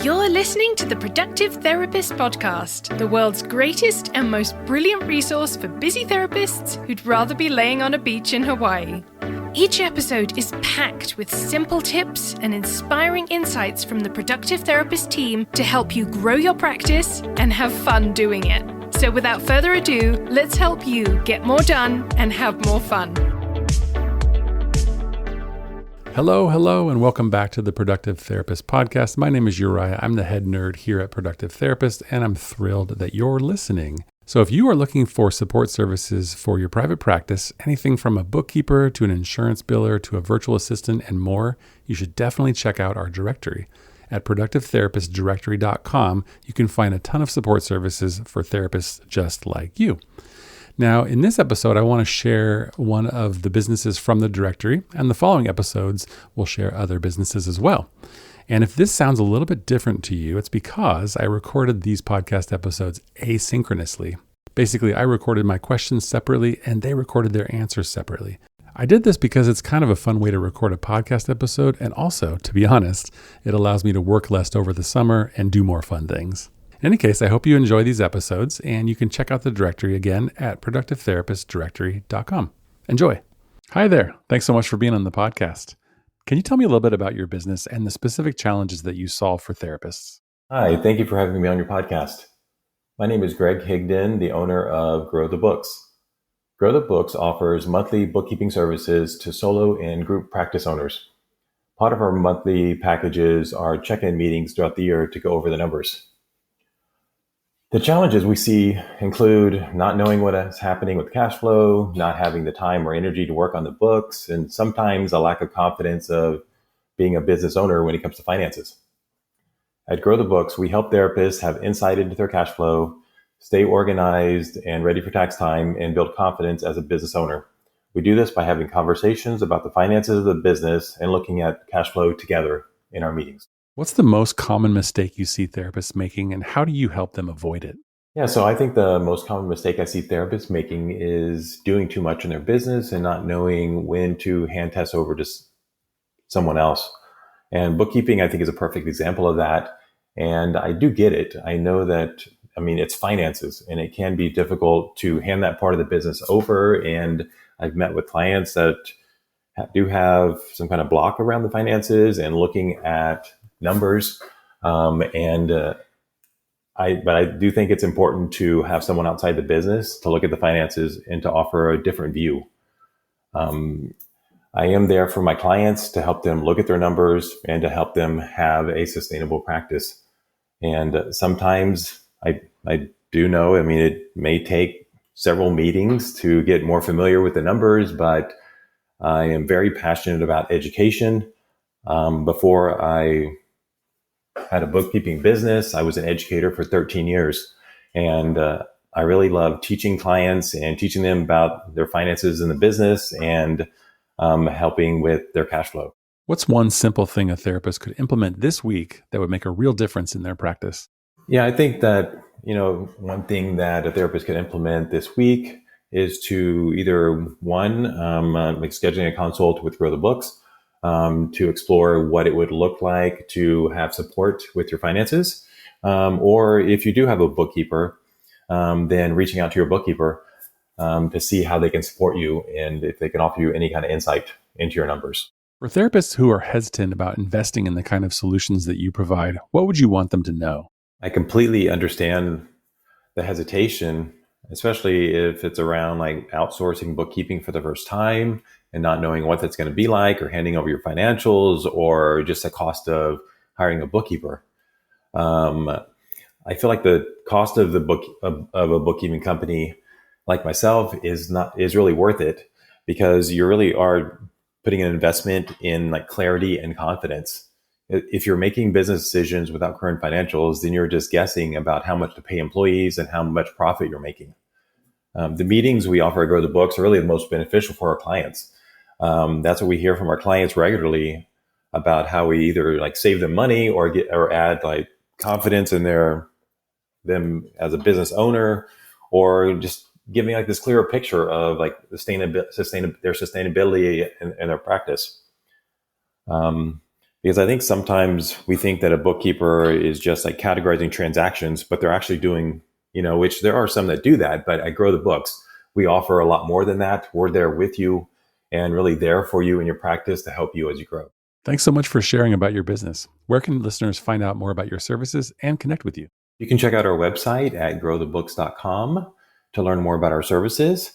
You're listening to the Productive Therapist Podcast, the world's greatest and most brilliant resource for busy therapists who'd rather be laying on a beach in Hawaii. Each episode is packed with simple tips and inspiring insights from the Productive Therapist team to help you grow your practice and have fun doing it. So without further ado, let's help you get more done and have more fun. Hello, and welcome back to the Productive Therapist Podcast. My name is Uriah. I'm the head nerd here at Productive Therapist, and I'm thrilled that you're listening. So if you are looking for support services for your private practice, anything from a bookkeeper to an insurance biller to a virtual assistant and more, you should definitely check out our directory. At productivetherapistdirectory.com, you can find a ton of support services for therapists just like you. Now, in this episode, I want to share one of the businesses from the directory, and the following episodes will share other businesses as well. And if this sounds a little bit different to you, it's because I recorded these podcast episodes asynchronously. Basically, I recorded my questions separately, and they recorded their answers separately. I did this because it's kind of a fun way to record a podcast episode, and also, to be honest, it allows me to work less over the summer and do more fun things. In any case, I hope you enjoy these episodes, and you can check out the directory again at productivetherapistdirectory.com. Enjoy. Hi there. Thanks so much for being on the podcast. Can you tell me a little bit about your business and the specific challenges that you solve for therapists? Hi, thank you for having me on your podcast. My name is Greg Higdon, the owner of Grow the Books. Grow the Books offers monthly bookkeeping services to solo and group practice owners. Part of our monthly packages are check-in meetings throughout the year to go over the numbers. The challenges we see include not knowing what is happening with cash flow, not having the time or energy to work on the books, and sometimes a lack of confidence of being a business owner when it comes to finances. At Grow the Books, we help therapists have insight into their cash flow, stay organized and ready for tax time, and build confidence as a business owner. We do this by having conversations about the finances of the business and looking at cash flow together in our meetings. What's the most common mistake you see therapists making, and how do you help them avoid it? Yeah, so I think the most common mistake I see therapists making is doing too much in their business and not knowing when to hand tasks over to someone else. And bookkeeping, I think, is a perfect example of that. And I do get it. I know that, it's finances, and it can be difficult to hand that part of the business over. And I've met with clients that do have some kind of block around the finances and looking at numbers. But I do think it's important to have someone outside the business to look at the finances and to offer a different view. I am there for my clients to help them look at their numbers and to help them have a sustainable practice. And sometimes I do know, it may take several meetings to get more familiar with the numbers, but I am very passionate about education. Before I had a bookkeeping business, I was an educator for 13 years. And I really love teaching clients and teaching them about their finances in the business and helping with their cash flow. What's one simple thing a therapist could implement this week that would make a real difference in their practice? Yeah, I think that, one thing that a therapist could implement this week is to either like scheduling a consult with Grow the Books, to explore what it would look like to have support with your finances. Or if you do have a bookkeeper, then reaching out to your bookkeeper to see how they can support you and if they can offer you any kind of insight into your numbers. For therapists who are hesitant about investing in the kind of solutions that you provide, what would you want them to know? I completely understand the hesitation, especially if it's around like outsourcing bookkeeping for the first time and not knowing what that's going to be like, or handing over your financials, or just the cost of hiring a bookkeeper. I feel like the cost of of a bookkeeping company like myself is really worth it, because you really are putting an investment in like clarity and confidence. If you're making business decisions without current financials, then you're just guessing about how much to pay employees and how much profit you're making. The meetings we offer at Grow the Books are really the most beneficial for our clients. That's what we hear from our clients regularly about how we either like save them money or add like confidence in them as a business owner, or just giving like this clearer picture of like their sustainability in their practice. Because I think sometimes we think that a bookkeeper is just like categorizing transactions, but they're actually doing, which there are some that do that. But at Grow the Books, we offer a lot more than that. We're there with you and really there for you in your practice to help you as you grow. Thanks so much for sharing about your business. Where can listeners find out more about your services and connect with you? You can check out our website at growthebooks.com to learn more about our services.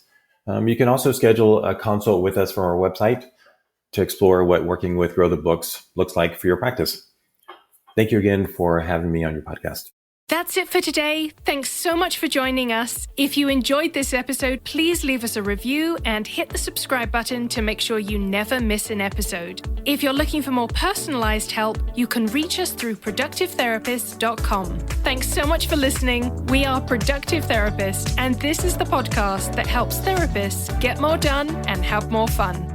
You can also schedule a consult with us from our website to explore what working with Grow the Books looks like for your practice. Thank you again for having me on your podcast. That's it for today. Thanks so much for joining us. If you enjoyed this episode, please leave us a review and hit the subscribe button to make sure you never miss an episode. If you're looking for more personalized help, you can reach us through productivetherapist.com. Thanks so much for listening. We are Productive Therapist, and this is the podcast that helps therapists get more done and have more fun.